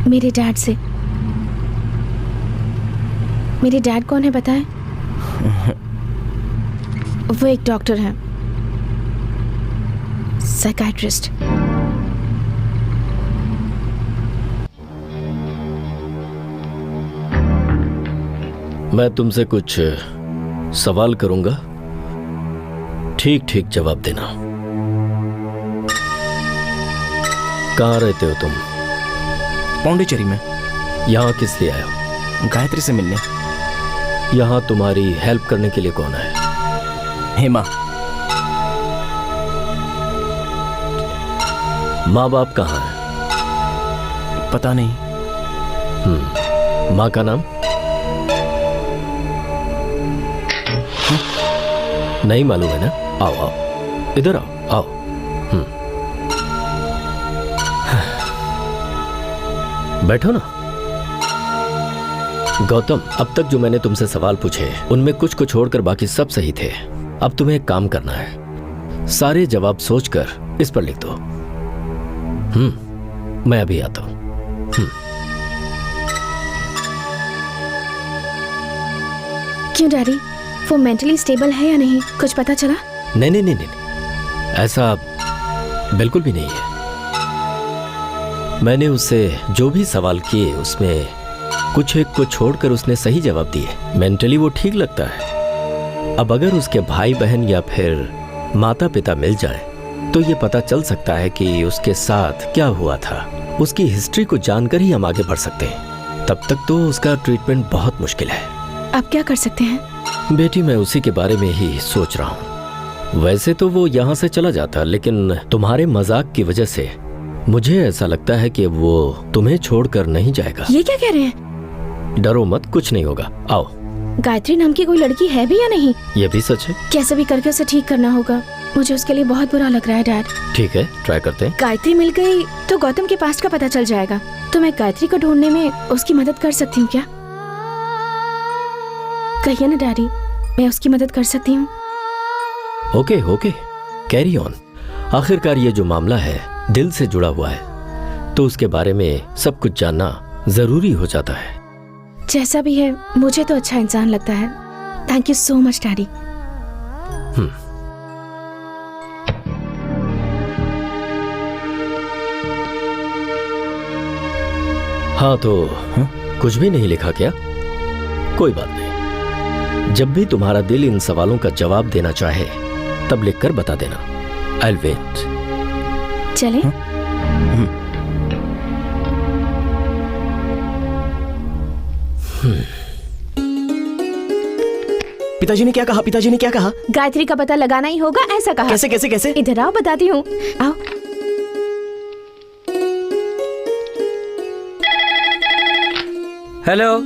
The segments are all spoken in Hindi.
मेरे डैड से। मेरे डैड कौन है बताएं? वो एक डॉक्टर हैं, साइकाइट्रिस्ट। मैं तुमसे कुछ सवाल करूंगा, ठीक ठीक जवाब देना। कहाँ रहते हो तुम? पौंडीचेरी में। यहाँ किस लिए आए हो? गायत्री से मिलने। यहाँ तुम्हारी हेल्प करने के लिए कौन है? हेमा। माँ बाप कहाँ हैं? पता नहीं। माँ का नाम? नहीं मालूम है ना? आओ आओ, इधर आओ आओ। बैठो ना। गौतम, अब तक जो मैंने तुमसे सवाल पूछे उनमें कुछ को छोड़कर बाकी सब सही थे। अब तुम्हें एक काम करना है, सारे जवाब सोचकर इस पर लिख दो। मैं अभी आता हूं। क्यों डैडी, वो मेंटली स्टेबल है या नहीं, कुछ पता चला? नहीं नहीं नहीं नहीं, ऐसा बिल्कुल भी नहीं है। मैंने उससे जो भी सवाल किए उसमें कुछ एक को छोड़कर उसने सही जवाब दिए। मेंटली वो ठीक लगता है। अब अगर उसके भाई बहन या फिर माता पिता मिल जाएं, तो ये पता चल सकता है कि उसके साथ क्या हुआ था। उसकी हिस्ट्री को जानकर ही हम आगे बढ़ सकते हैं। तब तक तो उसका ट्रीटमेंट बहुत मुश्किल है। आप क्या कर सकते हैं? बेटी, मैं उसी के बारे में ही सोच रहा हूँ। वैसे तो वो यहाँ से चला जाता, लेकिन तुम्हारे मजाक की वजह से मुझे ऐसा लगता है कि वो तुम्हें छोड़कर नहीं जाएगा। ये क्या कह रहे हैं? डरो मत, कुछ नहीं होगा। आओ। गायत्री नाम की कोई लड़की है भी या नहीं? ये भी सच है। कैसे भी करके उसे ठीक करना होगा। मुझे उसके लिए बहुत बुरा लग रहा है डैड। ठीक है, ट्राई करते हैं। गायत्री मिल गई तो गौतम के पास्ट का पता चल जाएगा। तो मैं गायत्री को ढूंढने में उसकी मदद कर सकती हूँ क्या? कहिए ना डैडी, मैं उसकी मदद कर सकती हूँ। Okay okay, carry on. आखिरकार ये जो मामला है दिल से जुड़ा हुआ है, तो उसके बारे में सब कुछ जानना जरूरी हो जाता है। जैसा भी है, मुझे तो अच्छा इंसान लगता है। Thank you so much daddy. हाँ तो कुछ भी नहीं लिखा क्या? कोई बात नहीं, जब भी तुम्हारा दिल इन सवालों का जवाब देना चाहे तब लिखकर बता देना। I'll wait। चले? पिताजी ने क्या कहा? पिताजी ने क्या कहा? गायत्री का पता लगाना ही होगा, ऐसा कहा। कैसे कैसे कैसे? इधर आओ, बताती हूँ। आओ। हेलो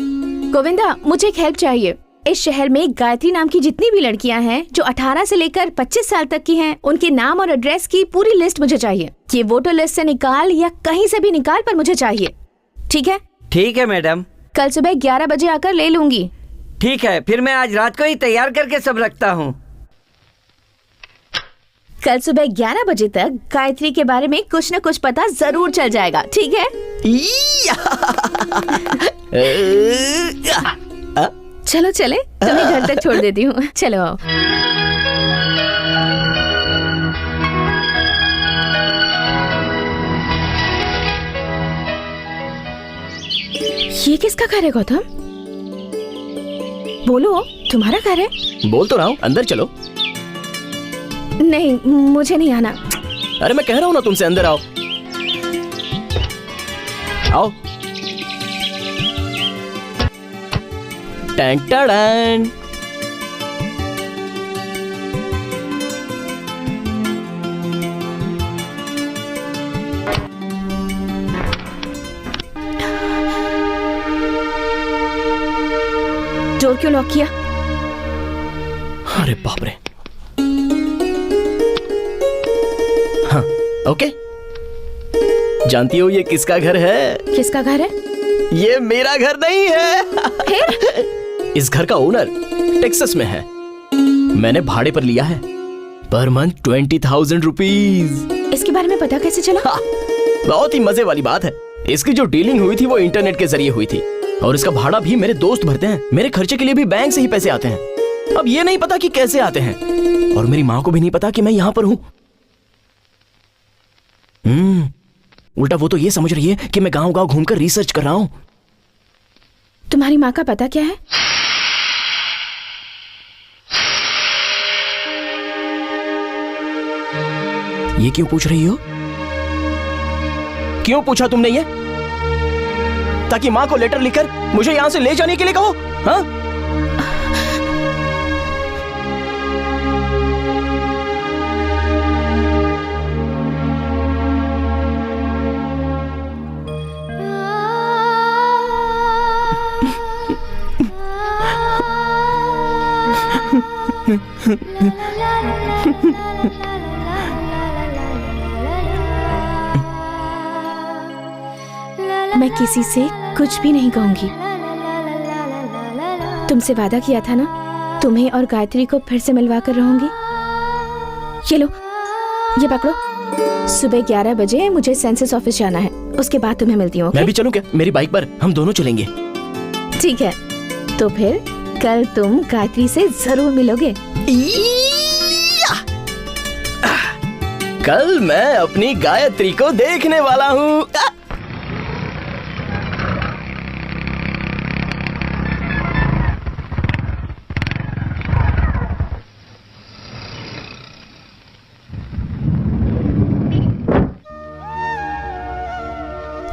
गोविंदा, मुझे एक हेल्प चाहिए। इस शहर में गायत्री नाम की जितनी भी लड़कियां हैं जो 18 से लेकर 25 साल तक की हैं, उनके नाम और एड्रेस की पूरी लिस्ट मुझे चाहिए। ये वोटर लिस्ट से निकाल या कहीं से भी निकाल, पर मुझे चाहिए। ठीक है? ठीक है मैडम। कल सुबह 11 बजे आकर ले लूंगी। ठीक है, फिर मैं आज रात को ही तैयार करके सब रखता हूँ। कल सुबह 11 बजे तक गायत्री के बारे में कुछ न कुछ पता जरूर चल जाएगा। ठीक है? चलो चले, तुम्हें घर तक छोड़ देती हूँ। चलो आओ। ये किसका घर है गौतम? बोलो, तुम्हारा घर है? बोल तो रहा हूँ, अंदर चलो। नहीं, मुझे नहीं आना। अरे मैं कह रहा हूँ ना तुमसे, अंदर आओ। आओ। टैंक टाड़न। डोर क्यों लॉक किया? अरे बाप रे। हाँ, ओके। जानती हो ये किसका घर है? किसका घर है? ये मेरा घर नहीं है। फिर? इस घर का ओनर टेक्सास में है। मैंने भाड़े पर लिया है, पर मंथ 20,000 रुपीज। इसके बारे में पता कैसे चला? हाँ, बहुत ही मजे वाली बात है। इसकी जो डीलिंग हुई थी वो इंटरनेट के जरिए हुई थी और इसका भाड़ा भी मेरे दोस्त भरते हैं। मेरे खर्चे के लिए भी बैंक से ही पैसे आते हैं। अब ये नहीं पता कि कैसे आते हैं और मेरी माँ को भी नहीं पता कि मैं यहाँ पर हूँ। उल्टा वो तो ये समझ रही है कि मैं गांव-गांव घूमकर रिसर्च कर रहा हूँ। तुम्हारी माँ का पता क्या है? ये क्यों पूछ रही हो? क्यों पूछा तुमने ये? ताकि माँ को लेटर लिखकर मुझे यहाँ से ले जाने के लिए कहो? हाँ? मैं किसी से कुछ भी नहीं कहूंगी। तुमसे वादा किया था ना, तुम्हें और गायत्री को फिर से मिलवा कर रहूंगी। ये लो, ये पकड़ो। सुबह 11 बजे मुझे सेंसस ऑफिस जाना है, उसके बाद तुम्हें मिलती हूँ। मैं भी चलूं क्या? मेरी बाइक पर हम दोनों चलेंगे। ठीक है, तो फिर कल तुम गायत्री से जरूर मिलोगे। कल मैं अपनी गायत्री को देखने वाला हूँ।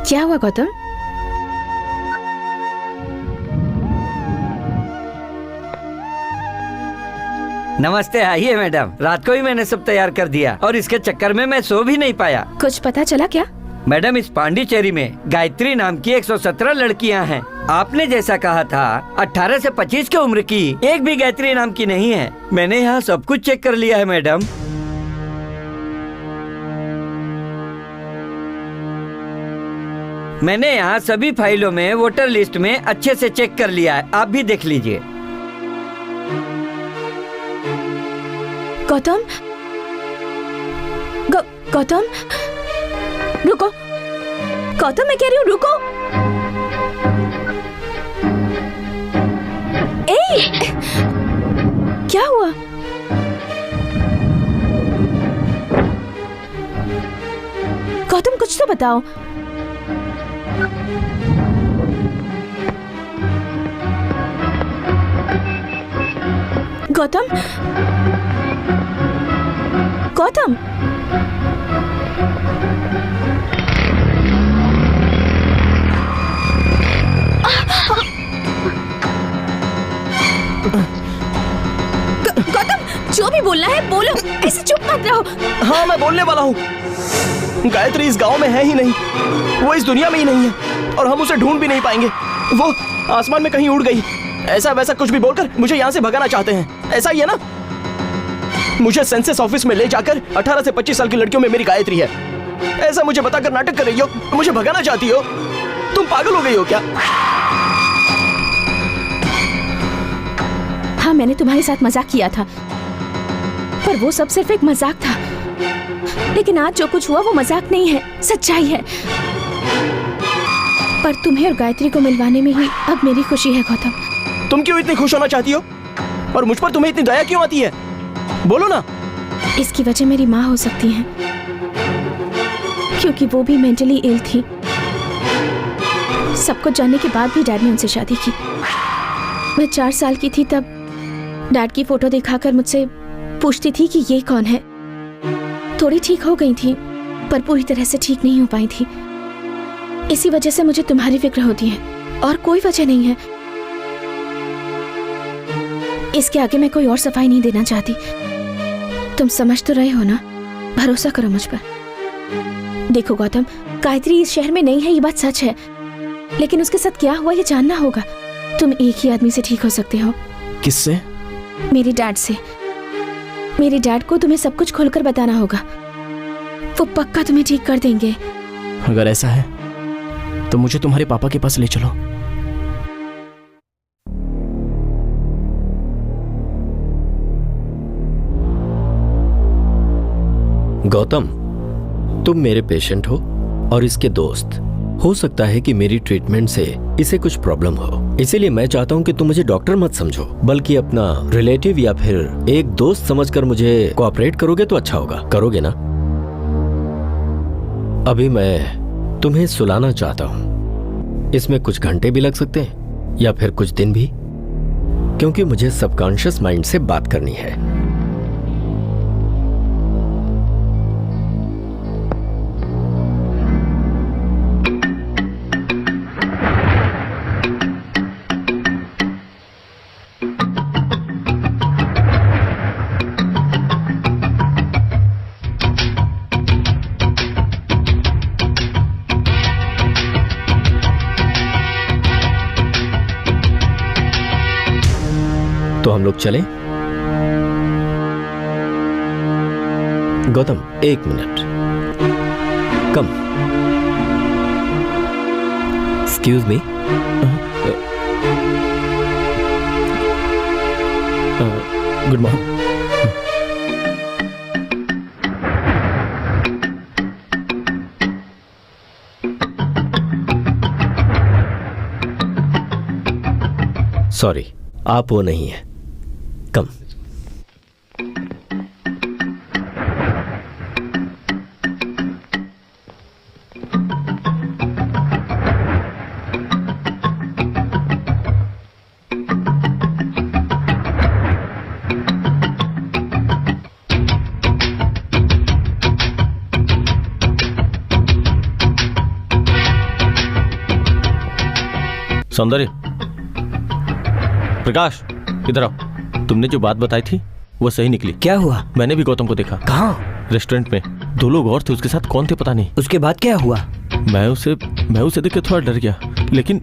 क्या हुआ गौतम? नमस्ते। आइए मैडम, रात को ही मैंने सब तैयार कर दिया और इसके चक्कर में मैं सो भी नहीं पाया। कुछ पता चला क्या? मैडम, इस पांडिचेरी में गायत्री नाम की 117 लड़कियां हैं। आपने जैसा कहा था 18 से 25 की उम्र की एक भी गायत्री नाम की नहीं है। मैंने यहाँ सब कुछ चेक कर लिया है मैडम। मैंने यहाँ सभी फाइलों में वोटर लिस्ट में अच्छे से चेक कर लिया है, आप भी देख लीजिए। गौतम, गौतम रुको। गौतम, मैं कह रही हूँ रुको। क्या हुआ? गौतम, कुछ तो बताओ। गौतम, गौतम, गौतम, जो भी बोलना है बोलो, ऐसे चुप मत रहो। हाँ, मैं बोलने वाला हूँ। गायत्री इस गांव में है ही नहीं, वो इस दुनिया में ही नहीं है और हम उसे ढूंढ भी नहीं पाएंगे। वो आसमान में कहीं उड़ गई। ऐसा वैसा कुछ भी बोलकर मुझे यहाँ से भगाना चाहते हैं, ऐसा ही है ना? मुझे सेंसस ऑफिस में ले जाकर 18 से 25 साल की लड़कियों में मेरी गायत्री है, ऐसा मुझे बताकर नाटक कर रही हो। मुझे भगाना चाहती हो? तुम पागल हो गई हो क्या? हाँ, मैंने तुम्हारे साथ मजाक किया था, पर वो सब सिर्फ एक मजाक था। लेकिन आज जो कुछ हुआ वो मजाक नहीं है, सच्चाई है। पर तुम्हें और गायत्री को मिलवाने में ही अब मेरी खुशी है गौतम। तुम क्यों इतनी खुश होना चाहती हो और मुझ पर तुम्हें इतनी दया क्यों आती है? बोलो ना। इसकी वजह मेरी माँ हो सकती है, क्योंकि वो भी मेंटली इल थी। सब कुछ जानने के बाद भी डैड ने उनसे शादी की। मैं 4 साल की थी तब डैड की फोटो दिखाकर मुझसे पूछती थी कि ये कौन है। थोड़ी ठीक हो गई थी, पर पूरी तरह से ठीक नहीं हो पाई थी। इसी वजह से मुझे तुम्हारी फिक्र होती है और कोई वजह नहीं है। इसके आगे मैं कोई और सफाई नहीं देना चाहती। तुम समझ तो रहे हो ना? भरोसा करो मुझ पर। देखो गौतम, गायत्री इस शहर में नहीं है, ये बात सच है, लेकिन उसके साथ क्या हुआ ये जानना होगा। तुम एक ही आदमी से ठीक हो सकते हो। किससे? मेरे डैड से। मेरे डैड को तुम्हें सब कुछ खोलकर बताना होगा, वो पक्का तुम्हें ठीक कर देंगे। अगर ऐसा है तो मुझे तुम्हारे पापा के पास ले चलो। गौतम, तुम मेरे पेशेंट हो और इसके दोस्त। हो सकता है कि मेरी ट्रीटमेंट से इसे कुछ प्रॉब्लम हो, इसीलिए मैं चाहता हूँ कि तुम मुझे डॉक्टर मत समझो, बल्कि अपना रिलेटिव या फिर एक दोस्त समझकर मुझे कोऑपरेट करोगे तो अच्छा होगा। करोगे ना? अभी मैं तुम्हें सुलाना चाहता हूँ। इसमें कुछ घंटे भी लग सकते हैं या फिर कुछ दिन भी, क्योंकि मुझे सबकॉन्शियस माइंड से बात करनी है। तो हम लोग चलें? Gautam, 1 minute. Come. Excuse me. Good morning. Sorry, आप वो नहीं है। कम। सौंदर्य, प्रकाश, इधर आओ। तुमने जो बात बताई थी वो सही निकली। क्या हुआ? मैंने भी गौतम को देखा। कहाँ? रेस्टोरेंट में। 2 लोग और थे, उसके साथ कौन थे पता नहीं। उसके बाद क्या हुआ? मैं उसे देख के थोड़ा डर गया, लेकिन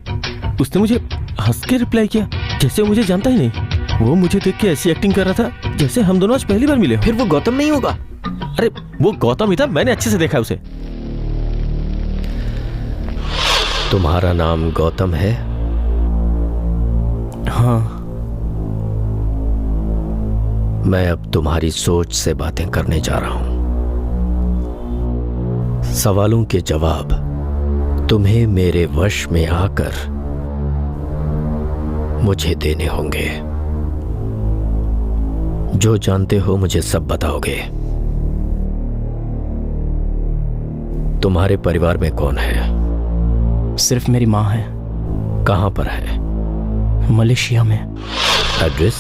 उसने मुझे हंस के रिप्लाई किया जैसे वो मुझे जानता ही नहीं। वो मुझे देख के ऐसी एक्टिंग कर रहा था जैसे हम दोनों आज पहली बार मिले। फिर वो गौतम नहीं होगा? अरे वो गौतम ही था, मैंने अच्छे से देखा उसे। तुम्हारा नाम गौतम है? हाँ। मैं अब तुम्हारी सोच से बातें करने जा रहा हूं। सवालों के जवाब तुम्हें मेरे वश में आकर मुझे देने होंगे। जो जानते हो मुझे सब बताओगे। तुम्हारे परिवार में कौन है? सिर्फ मेरी माँ है। कहां पर है? मलेशिया में। एड्रेस?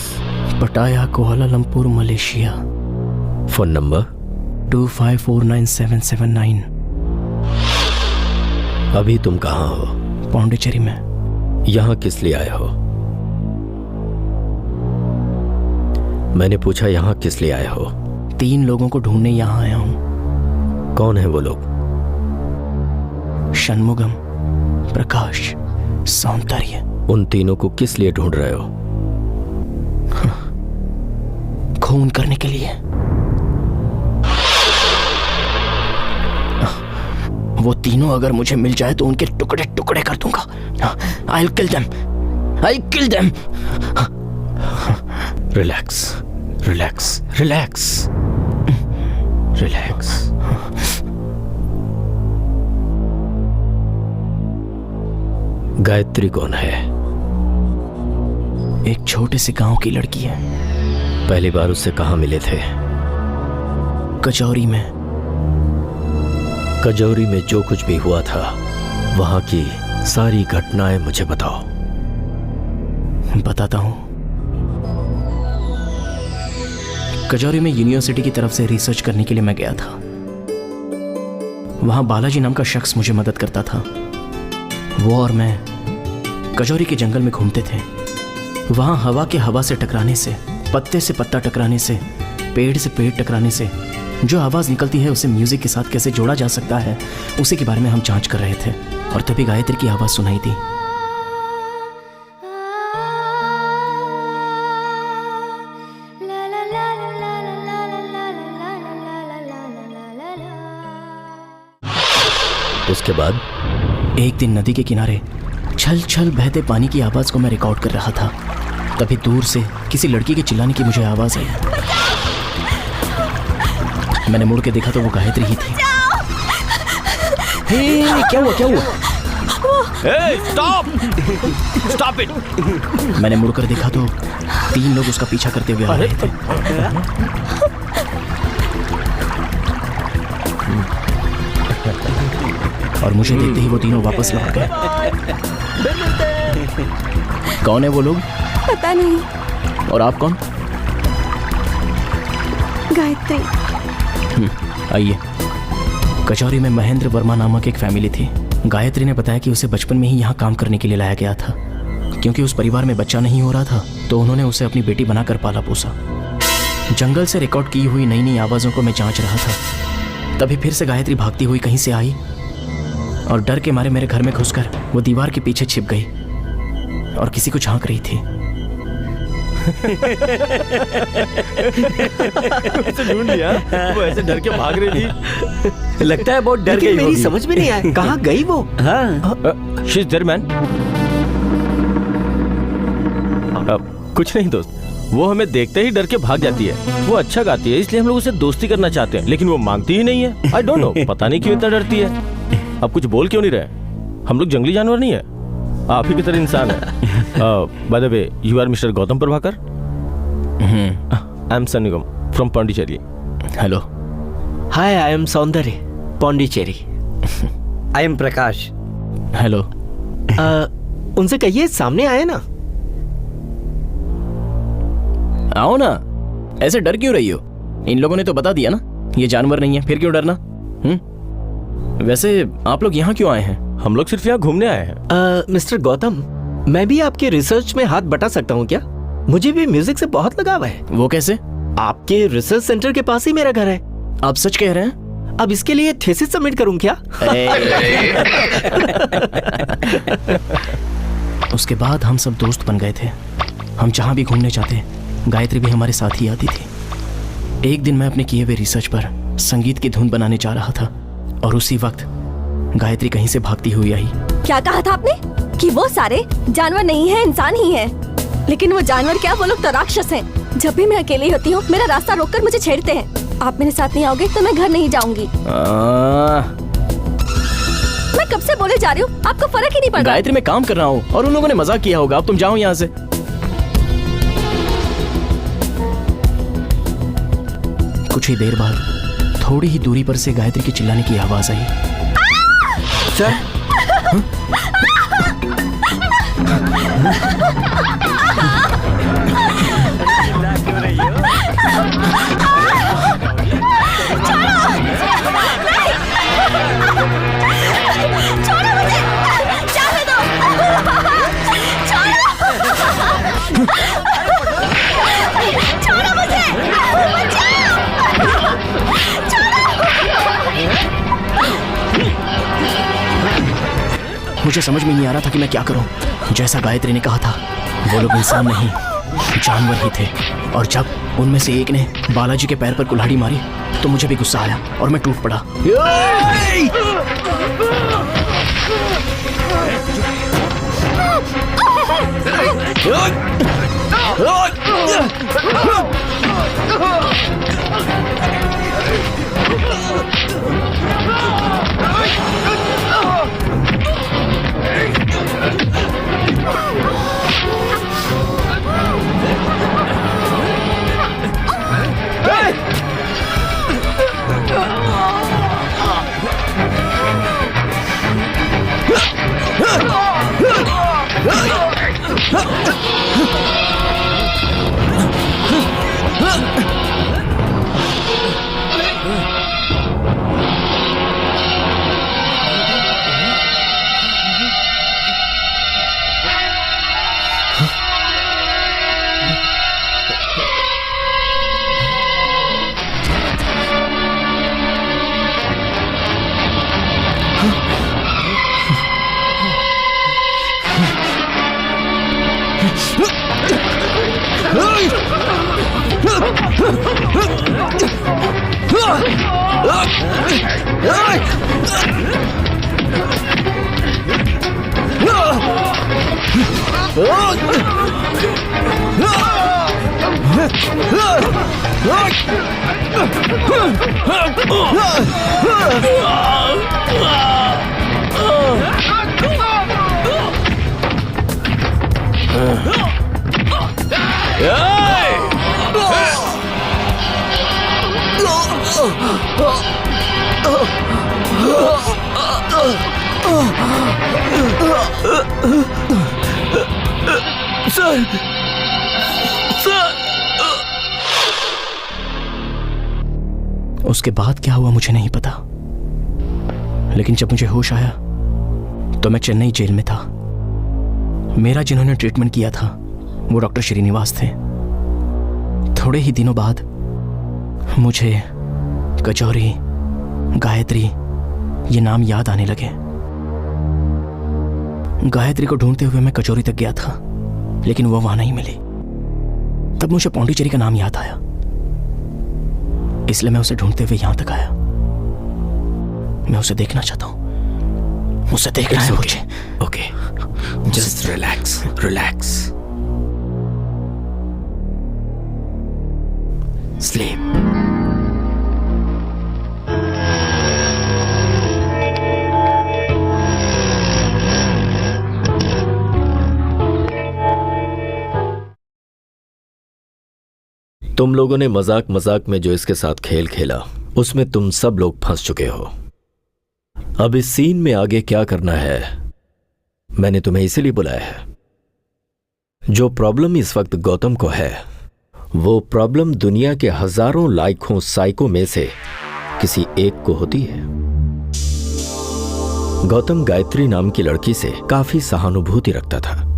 पटाया, कुआलालंपुर, मलेशिया। Phone number? 25497779। अभी तुम कहां हो? पौंडीचेरी में। यहां किस लिए आए हो? मैंने पूछा यहां किस लिए आए हो? 3 लोगों को ढूंढने यहाँ आया हूँ। कौन है वो लोग? षणमुगम, प्रकाश, सौंदर्य। उन तीनों को किस लिए ढूंढ रहे हो? खून करने के लिए। वो तीनों अगर मुझे मिल जाए तो उनके टुकड़े टुकड़े कर दूंगा। I'll kill them. I'll kill them. Relax, relax, relax, relax. Gayatri कौन है? एक छोटे से गांव की लड़की है। पहली बार उससे कहां मिले थे? कचौरी में। कजौरी में जो कुछ भी हुआ था वहां की सारी घटनाएं मुझे बताओ। बताता हूं। कजौरी में यूनिवर्सिटी की तरफ से रिसर्च करने के लिए मैं गया था। वहां बालाजी नाम का शख्स मुझे मदद करता था। वो और मैं कजौरी के जंगल में घूमते थे। वहां हवा के हवा से टकराने से, पत्ते से पत्ता टकराने से, पेड़ से पेड़ टकराने से जो आवाज निकलती है उसे म्यूजिक के साथ कैसे जोड़ा जा सकता है, उसी के बारे में हम जांच कर रहे थे। और तभी गायत्री की आवाज सुनाई दी। उसके बाद? एक दिन नदी के किनारे छल छल बहते पानी की आवाज को मैं रिकॉर्ड कर रहा था। तभी दूर से किसी लड़की के चिल्लाने की मुझे आवाज आई। मैंने मुड़ के देखा तो वो गायत्री ही थी। क्या हुआ क्या हुआ? Stop it. मैंने मुड़कर देखा तो 3 लोग उसका पीछा करते हुए आ रहे थे। और मुझे देखते ही वो तीनों वापस लौट गए। कौन है वो लोग? पता नहीं। और आप कौन? गायत्री। आइए। कचौरी में महेंद्र वर्मा नामक एक फैमिली थी। गायत्री ने बताया कि उसे बचपन में ही यहाँ काम करने के लिए लाया गया था। क्योंकि उस परिवार में बच्चा नहीं हो रहा था तो उन्होंने उसे अपनी बेटी बनाकर पाला पोसा। जंगल से रिकॉर्ड की हुई नई नई आवाज़ों को मैं जांच रहा था। तभी फिर से गायत्री भागती हुई कहीं से आई और डर के मारे मेरे घर में घुसकर वो दीवार के पीछे छिप गई और किसी को झांक रही थी। उसे ढूंढ लिया, वो ऐसे डर के भाग रही थी। लगता है बहुत डर गई मेरी होगी। समझ में नहीं आया कहाँ गई वो। हाँ शी इज देयर मैन। कुछ नहीं दोस्त, वो हमें देखते ही डर के भाग जाती है। वो अच्छा गाती है इसलिए हम लोग उसे दोस्ती करना चाहते हैं, लेकिन वो मांगती ही नहीं है। आई डोंट नो, पता नहीं क्यों इतना डरती है। अब कुछ बोल क्यों नहीं रहे? हम लोग जंगली जानवर नहीं है, आप ही की तरह इंसान है। By the way, you are mister Gautam Prabhakar? I am Sannigam from Pondicherry. Hello. Hi, I am Soundarya, Pondicherry. I am Prakash. Hello. उनसे कहिए सामने आए ना। आओ ना, ऐसे डर क्यों रही हो? इन लोगों ने तो बता दिया ना ये जानवर नहीं है, फिर क्यों डरना? वैसे आप लोग यहाँ क्यों आए हैं? हम लोग सिर्फ यहाँ घूमने आए हैं। मिस्टर गौतम, मैं भी आपके रिसर्च में हाथ बटा सकता हूँ क्या? मुझे भी म्यूजिक से बहुत लगाव है। वो कैसे? आपके रिसर्च सेंटर के पास ही मेरा घर है। आप सच कह रहे हैं? अब इसके लिए थीसिस सबमिट करूँ क्या? उसके बाद हम सब दोस्त बन गए थे। हम जहाँ भी घूमने जाते गायत्री भी हमारे साथ ही आती थी। एक दिन मैं अपने किए हुए रिसर्च पर संगीत की धुन बनाने जा रहा था और उसी वक्त गायत्री कहीं से भागती हुई आई। क्या कहा था आपने? कि वो सारे जानवर नहीं है, इंसान ही है। लेकिन वो जानवर क्या, वो लोग तो राक्षस हैं। जब भी मैं अकेली होती हूँ मेरा रास्ता रोककर मुझे छेड़ते हैं। आप मेरे साथ नहीं आओगे तो मैं घर नहीं जाऊंगी। मैं कब से बोले जा रही हूँ, आपको फर्क ही नहीं पड़ रहा। गायत्री मैं काम कर रहा हूँ और उन लोगों ने मजाक किया होगा। अब तुम जाओ यहाँ से। कुछ ही देर बाद थोड़ी ही दूरी पर से गायत्री के चिल्लाने की आवाज आई। सर, छोड़ो मुझे, जाने दो। छोड़ो मुझे, मुझे समझ में नहीं आ रहा था कि मैं क्या करूं। जैसा गायत्री ने कहा था, वो लोग इंसान नहीं जानवर ही थे। और जब उनमें से एक ने बालाजी के पैर पर कुल्हाड़ी मारी तो मुझे भी गुस्सा आया और मैं टूट पड़ा। Sir, sir. उसके बाद क्या हुआ मुझे नहीं पता, लेकिन जब मुझे होश आया तो मैं चेन्नई जेल में था। मेरा जिन्होंने ट्रीटमेंट किया था वो डॉक्टर श्रीनिवास थे। थोड़े ही दिनों बाद मुझे कचौरी, गायत्री ये नाम याद आने लगे। गायत्री को ढूंढते हुए मैं कचौरी तक गया था, लेकिन वो वहां नहीं मिली। तब मुझे पौंडीचेरी का नाम याद आया, इसलिए मैं उसे ढूंढते हुए यहां तक आया। मैं उसे देखना चाहता हूं, उसे देखना है मुझे। Okay, just relax, relax, sleep. तुम लोगों ने मजाक मजाक में जो इसके साथ खेल खेला उसमें तुम सब लोग फंस चुके हो। अब इस सीन में आगे क्या करना है मैंने तुम्हें इसीलिए बुलाया है। जो प्रॉब्लम इस वक्त गौतम को है वो प्रॉब्लम दुनिया के हजारों लाखों साइको में से किसी एक को होती है। गौतम गायत्री नाम की लड़की से काफी सहानुभूति रखता था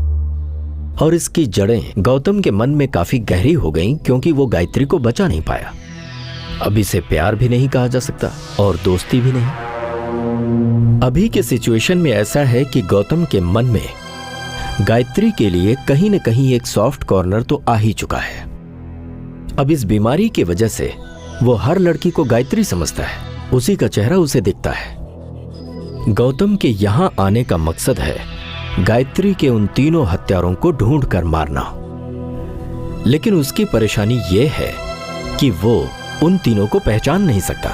और इसकी जड़ें गौतम के मन में काफी गहरी हो गईं क्योंकि वो गायत्री को बचा नहीं पाया। अब इसे प्यार भी नहीं कहा जा सकता और दोस्ती भी नहीं। अभी के सिचुएशन में ऐसा है कि गौतम के मन में गायत्री के लिए कहीं न कहीं एक सॉफ्ट कॉर्नर तो आ ही चुका है। अब इस बीमारी की वजह से वो हर लड़की को गायत्री समझता है, उसी का चेहरा उसे दिखता है। गौतम के यहां आने का मकसद है गायत्री के उन तीनों हत्यारों को ढूंढ कर मारना। लेकिन उसकी परेशानी यह है कि वो उन तीनों को पहचान नहीं सकता।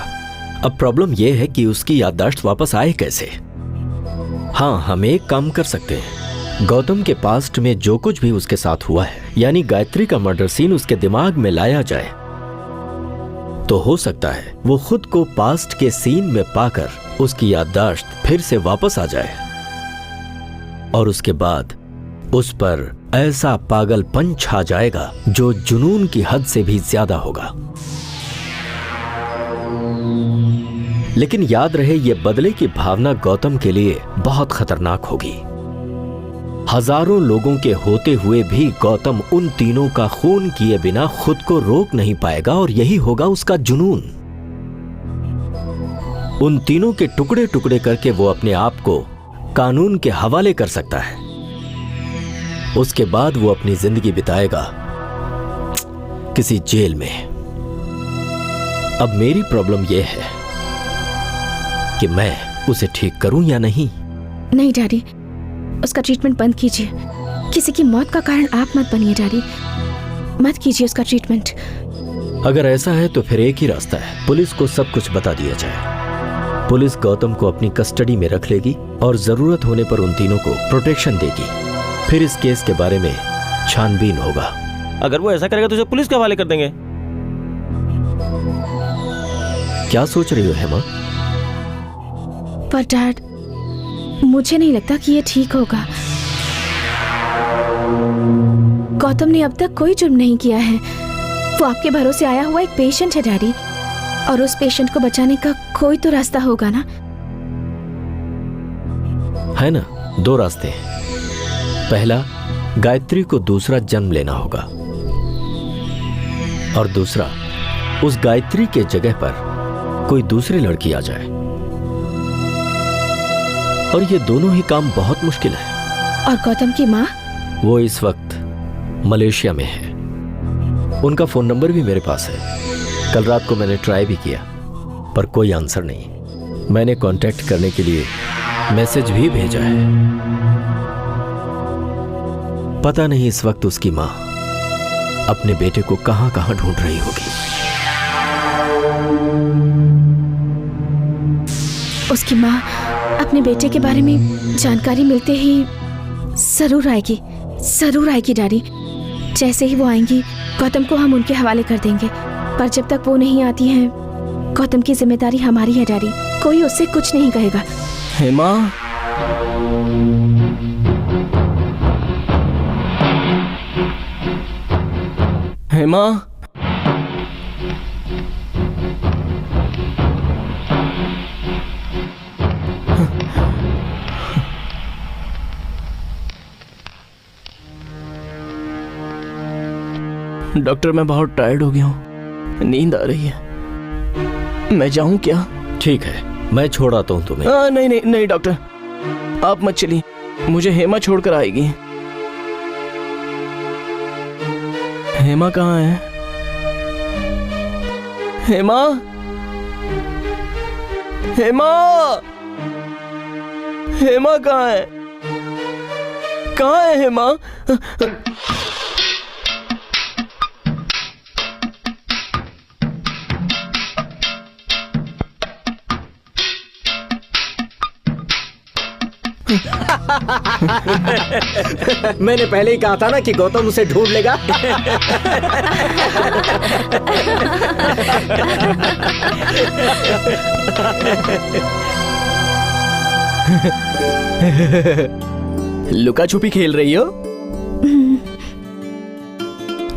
अब प्रॉब्लम यह है कि उसकी याददाश्त वापस आए कैसे। हाँ, हम एक काम कर सकते हैं, गौतम के पास्ट में जो कुछ भी उसके साथ हुआ है यानी गायत्री का मर्डर सीन उसके दिमाग में लाया जाए तो हो सकता है वो खुद को पास्ट के सीन में पाकर उसकी याददाश्त फिर से वापस आ जाए और उसके बाद उस पर ऐसा पागलपन छा जाएगा जो जुनून की हद से भी ज्यादा होगा। लेकिन याद रहे ये बदले की भावना गौतम के लिए बहुत खतरनाक होगी। हजारों लोगों के होते हुए भी गौतम उन तीनों का खून किए बिना खुद को रोक नहीं पाएगा और यही होगा उसका जुनून। उन तीनों के टुकड़े टुकड़े करके वो अपने आप को कानून के हवाले कर सकता है। उसके बाद वो अपनी जिंदगी बिताएगा किसी जेल में। अब मेरी प्रॉब्लम यह है कि मैं उसे ठीक करूं या नहीं। नहीं डैडी, उसका ट्रीटमेंट बंद कीजिए। किसी की मौत का कारण आप मत बनिए डैडी, मत कीजिए उसका ट्रीटमेंट। अगर ऐसा है तो फिर एक ही रास्ता है, पुलिस को सब कुछ बता दिया जाए। पुलिस गौतम को अपनी कस्टडी में रख लेगी और जरूरत होने पर उन तीनों को प्रोटेक्शन देगी। फिर इस केस के बारे में छानबीन होगा। अगर वो ऐसा करेगा तो उसे पुलिस के हवाले कर देंगे। क्या सोच रही हो हेमा? पर डैड, मुझे नहीं लगता कि ये ठीक होगा। गौतम ने अब तक कोई जुर्म नहीं किया है। वो आपके भरोसे आया हुआ एक पेशेंट है डैडी, और उस पेशेंट को बचाने का कोई तो रास्ता होगा ना? है ना, दो रास्ते हैं। पहला, गायत्री को दूसरा जन्म लेना होगा और दूसरा, उस गायत्री के जगह पर कोई दूसरी लड़की आ जाए। और ये दोनों ही काम बहुत मुश्किल है। और गौतम की माँ? वो इस वक्त मलेशिया में है। उनका फोन नंबर भी मेरे पास है। कल रात को मैंने ट्राई भी किया पर कोई आंसर नहीं। मैंने कांटेक्ट करने के लिए मैसेज भी भेजा है। पता नहीं इस वक्त उसकी माँ अपने बेटे को कहां कहां ढूंढ रही होगी। उसकी माँ अपने बेटे के बारे में जानकारी मिलते ही जरूर आएगी डैडी। जैसे ही वो आएंगी गौतम को हम उनके हवाले कर देंगे, पर जब तक वो नहीं आती हैं गौतम की जिम्मेदारी हमारी है डैडी। कोई उससे कुछ नहीं कहेगा। हेमा, हेमा, डॉक्टर मैं बहुत टायर्ड हो गया हूँ, नींद आ रही है, मैं जाऊं क्या? ठीक है, मैं छोड़ आता हूँ तुम्हें। नहीं नहीं नहीं डॉक्टर, आप मत चलिए, मुझे हेमा छोड़कर आएगी। हेमा कहाँ है? हेमा, हेमा, हेमा कहाँ है? कहाँ है हेमा? मैंने पहले ही कहा था ना कि गौतम उसे ढूंढ लेगा। लुका छुपी खेल रही हो?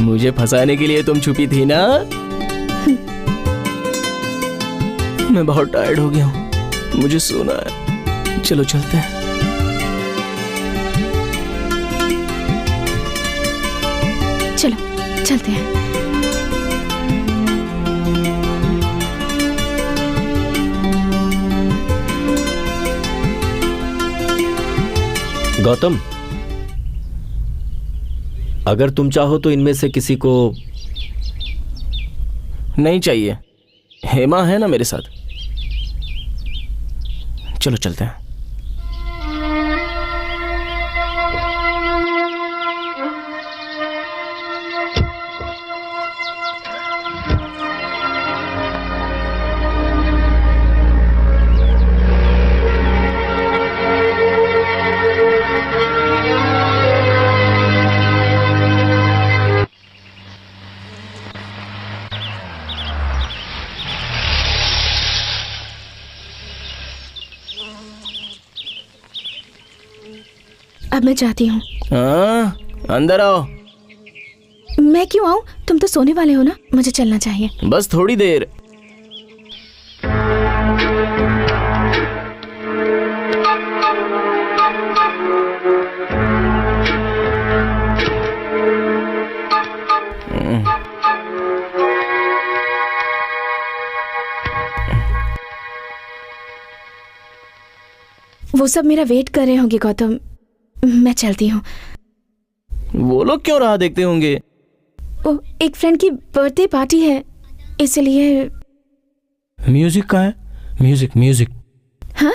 मुझे फंसाने के लिए तुम छुपी थी ना? मैं बहुत टायर्ड हो गया हूँ, मुझे सोना है, चलो चलते हैं। चलो चलते हैं। गौतम, अगर तुम चाहो तो इनमें से किसी को। नहीं चाहिए, हेमा है ना मेरे साथ, चलो चलते हैं। अब मैं जाती हूँ। हाँ, अंदर आओ। मैं क्यों आऊँ? तुम तो सोने वाले हो ना, मुझे चलना चाहिए। बस थोड़ी देर। वो सब मेरा वेट कर रहे होंगे गौतम, मैं चलती हूँ। वो लोग क्यों राह देखते होंगे? ओ, एक फ्रेंड की बर्थडे पार्टी है, इसलिए। म्यूजिक का है? Music music. हाँ?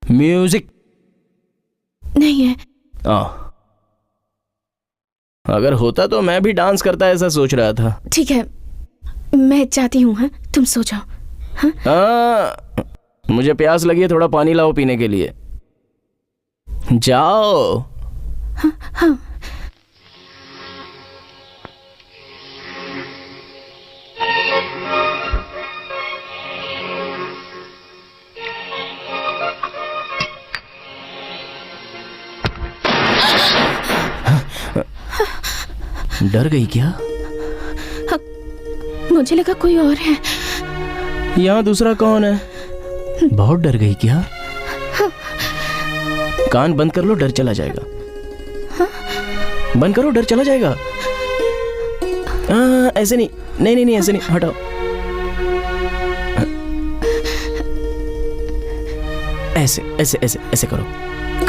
म्यूजिक नहीं है। अगर होता तो मैं भी डांस करता, ऐसा सोच रहा था। ठीक है, मैं जाती हूँ। हाँ, तुम सो जाओ। हाँ, मुझे प्यास लगी है, थोड़ा पानी लाओ पीने के लिए। जाओ। हाँ हाँ। डर गई क्या? मुझे लगा कोई और है। यहाँ दूसरा कौन है? बहुत डर गई क्या? कान बंद कर लो, डर चला जाएगा। बंद करो, डर चला जाएगा। ऐसे नहीं, नहीं नहीं नहीं, ऐसे नहीं, हटाओ। ऐसे ऐसे ऐसे ऐसे करो,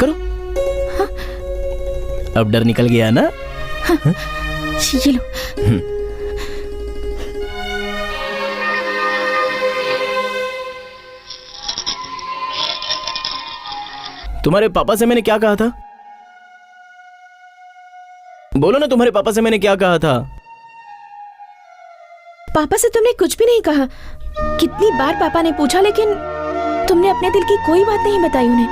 करो। अब डर निकल गया ना? ये लो। तुम्हारे पापा से मैंने क्या कहा था? बोलो ना, तुम्हारे पापा से मैंने क्या कहा था? पापा से तुमने कुछ भी नहीं कहा। कितनी बार पापा ने पूछा, लेकिन तुमने अपने दिल की कोई बात नहीं बताई उन्हें।